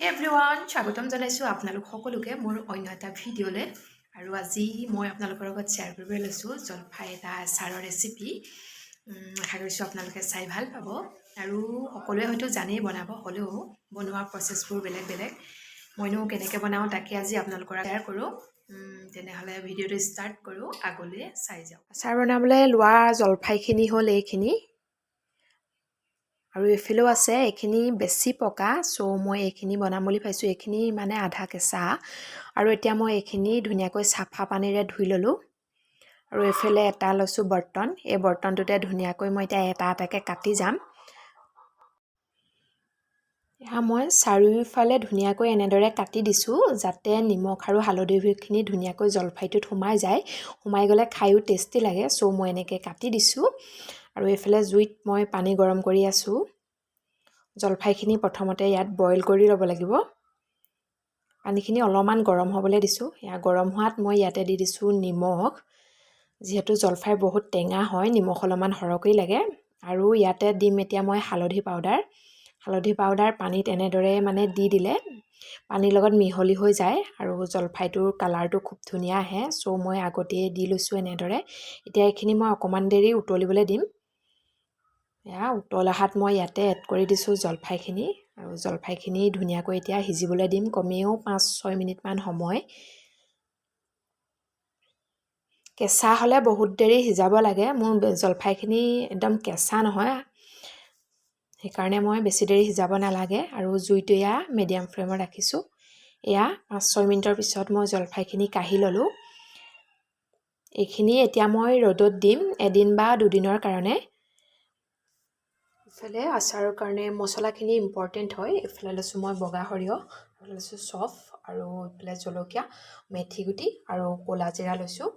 Hey everyone, স্বাগতম জনাইছো আপোনালোক সকলোকে মোৰ অন্য এটা ভিডিঅ'লে আৰু আজি মই আপোনালোকৰ লগত শ্বেয়াৰ কৰিব লৈছো জলফাই এটা আচাৰৰ ৰেচিপি আশা কৰিছো আপোনালোকে চাই ভাল পাব আৰু সকলোৱে হয়তো জানেই বনাব হ'লেও বনোৱা প্ৰচেছবোৰ বেলেগ বেলেগ মইনো কেনেকৈ বনাও তাকে আজি আপোনালোকৰ শ্বেয়াৰ কৰোঁ তেনেহ'লে ভিডিঅ'টো ষ্টাৰ্ট কৰোঁ আগলৈ চাই যাওক আচাৰ বনাবলৈ লোৱা জলফাইখিনি হ'ল এইখিনি আৰু এফালেও আছে এইখিনি বেছি পকা সো মই এইখিনি বনাম বুলি ভাবিছোঁ এইখিনি মানে আধা কেঁচা আৰু এতিয়া মই এইখিনি ধুনীয়াকৈ চাফা পানীৰে ধুই ল'লোঁ আৰু এফালে এটা লৈছোঁ বৰ্তন এই বৰ্তনটোতে ধুনীয়াকৈ মই এতিয়া এটা এটাকৈ কাটি যাম মই চাৰিওফালে ধুনীয়াকৈ এনেদৰে কাটি দিছোঁ যাতে নিমখ আৰু হালধিখিনি ধুনীয়াকৈ জলফাইটোত সোমাই যায় সোমাই গ'লে খায়ো টেষ্টি লাগে সো মই এনেকৈ কাটি দিছোঁ আৰু এইফালে জুইত মই পানী গৰম কৰি আছোঁ জলফাইখিনি প্ৰথমতে ইয়াত বইল কৰি ল'ব লাগিব পানীখিনি অলপমান গৰম হ'বলৈ দিছোঁ গৰম হোৱাত মই ইয়াতে দি দিছোঁ নিমখ যিহেতু জলফাই বহুত টেঙা হয় নিমখ অলপমান সৰহকৈ লাগে আৰু ইয়াতে দিম এতিয়া মই হালধি পাউডাৰ পানীত এনেদৰে মানে দি দিলে পানীৰ লগত মিহলি হৈ যায় আৰু জলফাইটোৰ কালাৰটো খুব ধুনীয়া আহে সো মই আগতেই দি লৈছোঁ এনেদৰে এতিয়া এইখিনি মই অকণমান দেৰি উতলিবলৈ দিম উতলাহাত মই ইয়াতে এড কৰি দিছোঁ জলফাইখিনি আৰু জলফাইখিনি ধুনীয়াকৈ এতিয়া সিজিবলৈ দিম কমেও 5-6 মিনিটমান সময় কেঁচা হ'লে বহুত দেৰি সিজাব লাগে মোৰ জলফাইখিনি একদম কেঁচা নহয় সেইকাৰণে মই বেছি দেৰি সিজাব নালাগে আৰু জুইটো এয়া মিডিয়াম ফ্লেমত ৰাখিছোঁ এয়া 5-6 মিনিটৰ পিছত মই জলফাইখিনি কাঢ়ি ল'লোঁ এইখিনি এতিয়া মই ৰ'দত দিম এদিন বা দুদিনৰ কাৰণে ইফালে আচাৰৰ কাৰণে মছলাখিনি ইম্পৰ্টেণ্ট হয় ইফালে লৈছোঁ মই বগা সৰিয়হ ইফালে লৈছোঁ চফ আৰু ইফালে জলকীয়া মেথি গুটি আৰু ক'লা জিৰা লৈছোঁ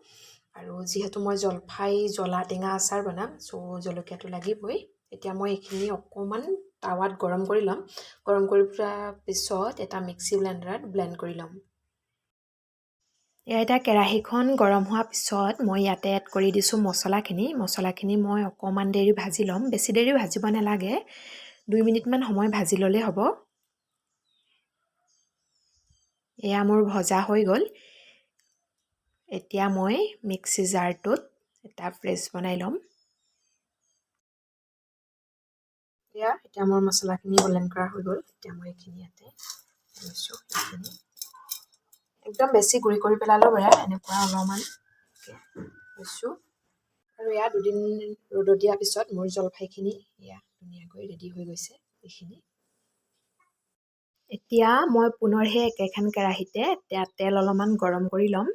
আৰু যিহেতু মই জলফাই জ্বলা টেঙা আচাৰ বনাম সো জলকীয়াটো লাগিবই এতিয়া মই এইখিনি অকণমান টাৱাত গৰম কৰি ল'ম গৰম কৰি পিছত এটা মিক্সি ব্লেণ্ডাৰত ব্লেণ্ড কৰি ল'ম এতিয়া কেৰাহীখন গৰম হোৱাৰ পিছত মই ইয়াতে এড কৰি দিছোঁ মছলাখিনি মই অকণমান দেৰি ভাজি ল'ম বেছি দেৰি ভাজিব নালাগে 2 মিনিটমান সময় ভাজি ল'লেই হ'ব এয়া মোৰ ভজা হৈ গ'ল এতিয়া মই মিক্সি জাৰটোত এটা পেষ্ট বনাই ল'ম এতিয়া মোৰ মছলাখিনি ব্লেণ্ড কৰা হৈ গ'ল এতিয়া মই এইখিনি ইয়াতে লৈছোঁ একদম বেছি গুড়ি কৰি পেলালেও বেয়া এনেকুৱা অলপমান লৈছোঁ আৰু এয়া 2 দিন ৰ'দত দিয়াৰ পিছত মোৰ জলফাইখিনি এয়া ধুনীয়াকৈ ৰেডি হৈ গৈছে এইখিনি এতিয়া মই পুনৰ সেই একেখন কেৰাহীতে তেল অলপমান গৰম কৰি ল'ম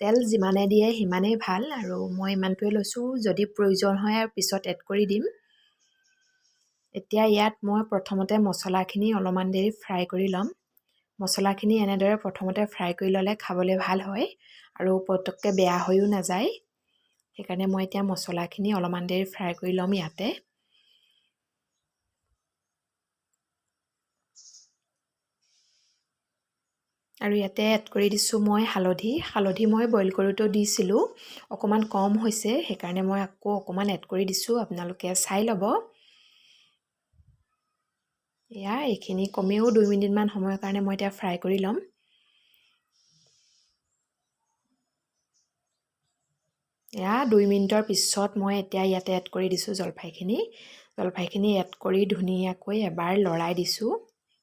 তেল যিমানে দিয়ে সিমানেই ভাল আৰু মই ইমানটোৱে লৈছোঁ যদি প্ৰয়োজন হয় আৰু পিছত এড কৰি দিম এতিয়া ইয়াত মই প্ৰথমতে মছলাখিনি অলপমান দেৰি ফ্ৰাই কৰি ল'ম মছলাখিনি এনেদৰে প্ৰথমতে ফ্ৰাই কৰি ল'লে খাবলৈ ভাল হয় আৰু পটককৈ বেয়া হৈও নাযায় সেইকাৰণে মই এতিয়া মছলাখিনি অলপমান দেৰি ফ্ৰাই কৰি ল'ম ইয়াতে আৰু ইয়াতে এড কৰি দিছোঁ মই হালধি মই বইল কৰোঁতেও দিছিলোঁ অকণমান কম হৈছে সেইকাৰণে মই আকৌ অকণমান এড কৰি দিছোঁ আপোনালোকে চাই ল'ব এয়া এইখিনি কমেও 2 মিনিটমান সময়ৰ কাৰণে মই এতিয়া ফ্ৰাই কৰি ল'ম এয়া 2 মিনিটৰ পিছত মই এতিয়া ইয়াতে এড কৰি দিছোঁ জলফাইখিনি এড কৰি ধুনীয়াকৈ এবাৰ লৰাই দিছোঁ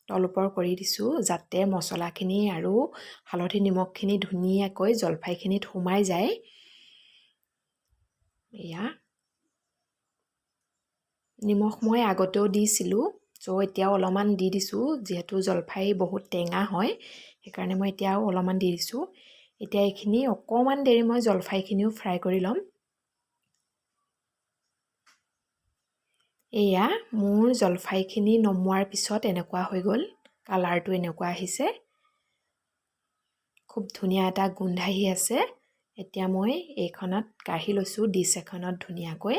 তল ওপৰ কৰি দিছোঁ যাতে মছলাখিনি আৰু হালধি নিমখখিনি ধুনীয়াকৈ জলফাইখিনিত সোমাই যায় এয়া নিমখ মই আগতেও দিছিলোঁ চ' এতিয়াও অলপমান দি দিছোঁ যিহেতু জলফাই বহুত টেঙা হয় সেইকাৰণে মই এতিয়াও অলপমান দি দিছোঁ এতিয়া এইখিনি অকণমান দেৰি মই জলফাইখিনিও ফ্ৰাই কৰি ল'ম এয়া মোৰ জলফাইখিনি নমোৱাৰ পিছত এনেকুৱা হৈ গ'ল কালাৰটো এনেকুৱা আহিছে খুব ধুনীয়া এটা গোন্ধ আহি আছে এতিয়া মই এইখনত কাঢ়ি লৈছোঁ ডিছ এখনত ধুনীয়াকৈ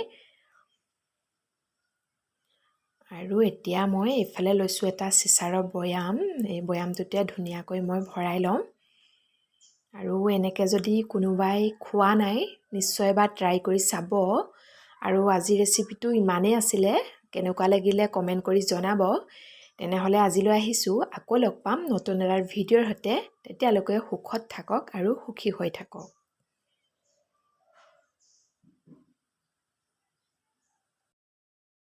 আৰু এতিয়া মই এইফালে লৈছোঁ এটা চিচাৰৰ বৈয়াম এই বৈয়ামটোতে ধুনীয়াকৈ মই ভৰাই ল'ম আৰু এনেকৈ যদি কোনোবাই খোৱা নাই নিশ্চয় এবাৰ ট্ৰাই কৰি চাব আৰু আজি ৰেচিপিটো ইমানেই আছিলে কেনেকুৱা লাগিলে কমেণ্ট কৰি জনাব তেনেহ'লে আজিলৈ আহিছোঁ, আকৌ লগ পাম নতুন এটা ভিডিঅ'ৰ সৈতে। তেতিয়ালৈকে সুখত থাকক আৰু সুখী হৈ থাকক।